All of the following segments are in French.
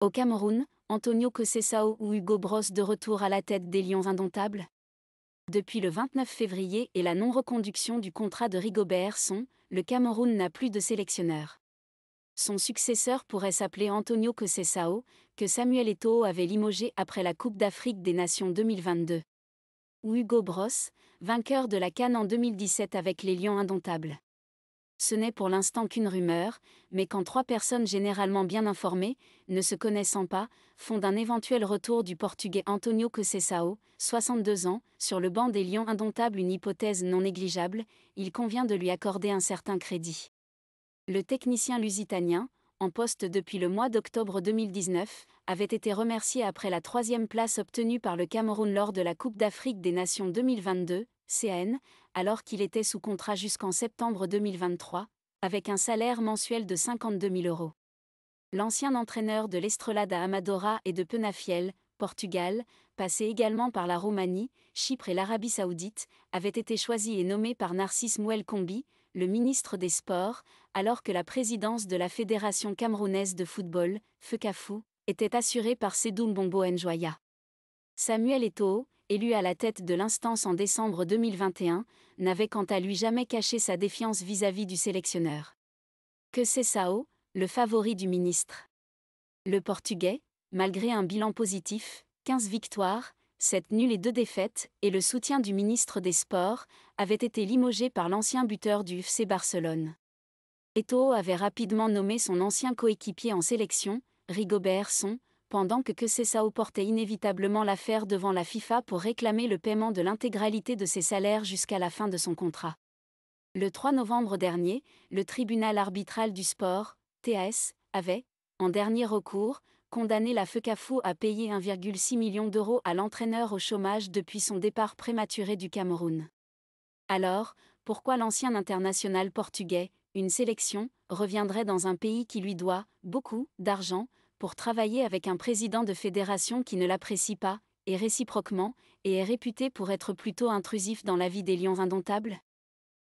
Au Cameroun, Antonio Conceição ou Hugo Bross de retour à la tête des Lions indomptables? Depuis le 29 février et la non-reconduction du contrat de Rigobert Song, le Cameroun n'a plus de sélectionneur. Son successeur pourrait s'appeler Antonio Conceição, que Samuel Eto'o avait limogé après la Coupe d'Afrique des Nations 2022. Ou Hugo Bross, vainqueur de la CAN en 2017 avec les Lions indomptables. Ce n'est pour l'instant qu'une rumeur, mais quand trois personnes généralement bien informées, ne se connaissant pas, font d'un éventuel retour du Portugais Antonio Conceição, 62 ans, sur le banc des Lions indomptables une hypothèse non négligeable, il convient de lui accorder un certain crédit. Le technicien lusitanien, en poste depuis le mois d'octobre 2019, avait été remercié après la 3e place obtenue par le Cameroun lors de la Coupe d'Afrique des Nations 2022, CAN, alors qu'il était sous contrat jusqu'en septembre 2023, avec un salaire mensuel de 52 000 €. L'ancien entraîneur de l'Estrelada Amadora et de Penafiel, Portugal, passé également par la Roumanie, Chypre et l'Arabie Saoudite, avait été choisi et nommé par Narcisse Mouel Kombi, le ministre des Sports, alors que la présidence de la Fédération camerounaise de football, FECAFOOT, était assurée par Sédou Mbombo Njoya. Samuel Eto'o, élu à la tête de l'instance en décembre 2021, n'avait quant à lui jamais caché sa défiance vis-à-vis du sélectionneur. Conceição, le favori du ministre. Le Portugais, malgré un bilan positif, 15 victoires, 7 nuls et 2 défaites, et le soutien du ministre des Sports, avait été limogé par l'ancien buteur du FC Barcelone. Eto'o avait rapidement nommé son ancien coéquipier en sélection, Rigobert Song, pendant que Conceição portait inévitablement l'affaire devant la FIFA pour réclamer le paiement de l'intégralité de ses salaires jusqu'à la fin de son contrat. Le 3 novembre dernier, le tribunal arbitral du sport, TAS, avait, en dernier recours, condamné la FECAFOOT à payer 1,6 million d'euros à l'entraîneur au chômage depuis son départ prématuré du Cameroun. Alors, pourquoi l'ancien international portugais, une sélection, reviendrait dans un pays qui lui doit beaucoup d'argent pour travailler avec un président de fédération qui ne l'apprécie pas, et réciproquement, et est réputé pour être plutôt intrusif dans la vie des Lions indomptables?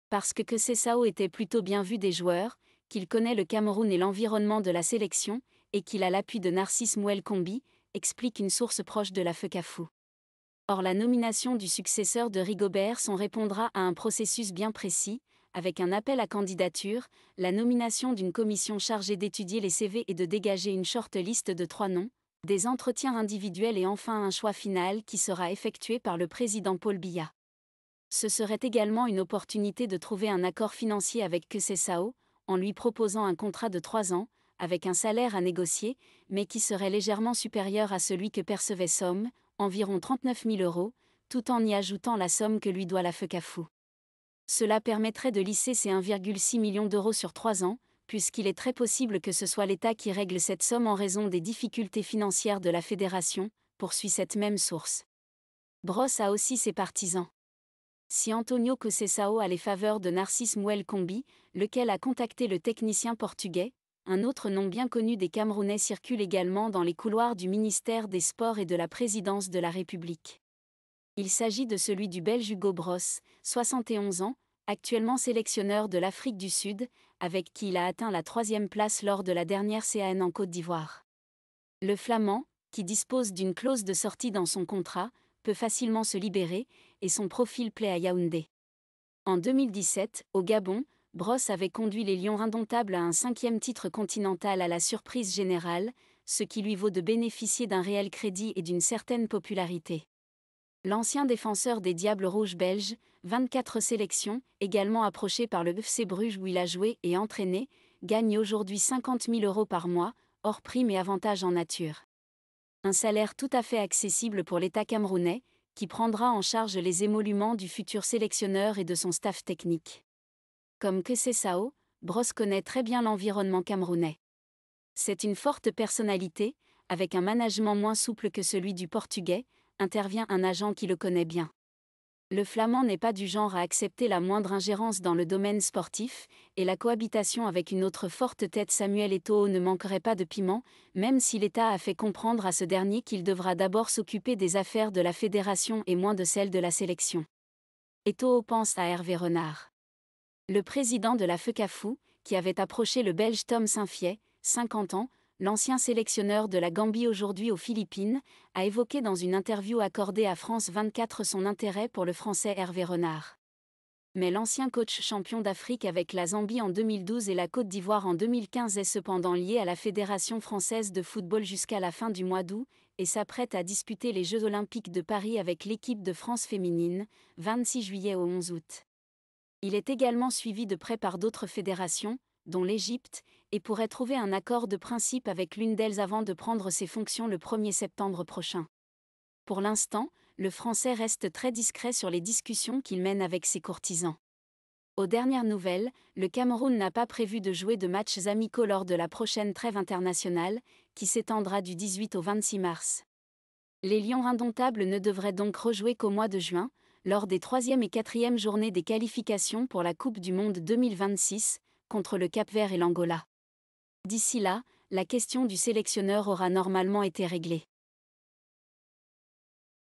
Parce que Conceição était plutôt bien vu des joueurs, qu'il connaît le Cameroun et l'environnement de la sélection, et qu'il a l'appui de Narcisse Mouel Kombi, explique une source proche de la FECAFOOT. Or la nomination du successeur de Rigobert Song répondra à un processus bien précis, avec un appel à candidature, la nomination d'une commission chargée d'étudier les CV et de dégager une short liste de 3 noms, des entretiens individuels et enfin un choix final qui sera effectué par le président Paul Biya. Ce serait également une opportunité de trouver un accord financier avec Conceição, en lui proposant un contrat de 3 ans, avec un salaire à négocier, mais qui serait légèrement supérieur à celui que percevait Somme, environ 39 000 €, tout en y ajoutant la somme que lui doit la FECAFOOT. Cela permettrait de lisser ces 1,6 million d'euros sur 3 ans, puisqu'il est très possible que ce soit l'État qui règle cette somme en raison des difficultés financières de la fédération, poursuit cette même source. Bross a aussi ses partisans. Si Antonio Conceição a les faveurs de Narcisse Mouel Kombi, lequel a contacté le technicien portugais, un autre nom bien connu des Camerounais circule également dans les couloirs du ministère des Sports et de la présidence de la République. Il s'agit de celui du Belge Hugo Bross, 71 ans, actuellement sélectionneur de l'Afrique du Sud, avec qui il a atteint la 3e place lors de la dernière CAN en Côte d'Ivoire. Le Flamand, qui dispose d'une clause de sortie dans son contrat, peut facilement se libérer, et son profil plaît à Yaoundé. En 2017, au Gabon, Bross avait conduit les Lions indomptables à un 5e titre continental à la surprise générale, ce qui lui vaut de bénéficier d'un réel crédit et d'une certaine popularité. L'ancien défenseur des Diables Rouges belges, 24 sélections, également approché par le FC Bruges où il a joué et entraîné, gagne aujourd'hui 50 000 € par mois, hors primes et avantages en nature. Un salaire tout à fait accessible pour l'État camerounais, qui prendra en charge les émoluments du futur sélectionneur et de son staff technique. Comme Conceição, Bross connaît très bien l'environnement camerounais. C'est une forte personnalité, avec un management moins souple que celui du Portugais, intervient un agent qui le connaît bien. Le Flamand n'est pas du genre à accepter la moindre ingérence dans le domaine sportif, et la cohabitation avec une autre forte tête Samuel Eto'o ne manquerait pas de piment, même si l'État a fait comprendre à ce dernier qu'il devra d'abord s'occuper des affaires de la fédération et moins de celles de la sélection. Eto'o pense à Hervé Renard. Le président de la FECAFOOT, qui avait approché le Belge Tom Saint-Fiet, 50 ans, l'ancien sélectionneur de la Gambie aujourd'hui aux Philippines, a évoqué dans une interview accordée à France 24 son intérêt pour le Français Hervé Renard. Mais l'ancien coach champion d'Afrique avec la Zambie en 2012 et la Côte d'Ivoire en 2015 est cependant lié à la Fédération française de football jusqu'à la fin du mois d'août, et s'apprête à disputer les Jeux olympiques de Paris avec l'équipe de France féminine, 26 juillet au 11 août. Il est également suivi de près par d'autres fédérations, dont l'Égypte, et pourrait trouver un accord de principe avec l'une d'elles avant de prendre ses fonctions le 1er septembre prochain. Pour l'instant, le Français reste très discret sur les discussions qu'il mène avec ses courtisans. Aux dernières nouvelles, le Cameroun n'a pas prévu de jouer de matchs amicaux lors de la prochaine trêve internationale, qui s'étendra du 18 au 26 mars. Les Lions indomptables ne devraient donc rejouer qu'au mois de juin, lors des 3e et 4e journées des qualifications pour la Coupe du Monde 2026, contre le Cap-Vert et l'Angola. D'ici là, la question du sélectionneur aura normalement été réglée.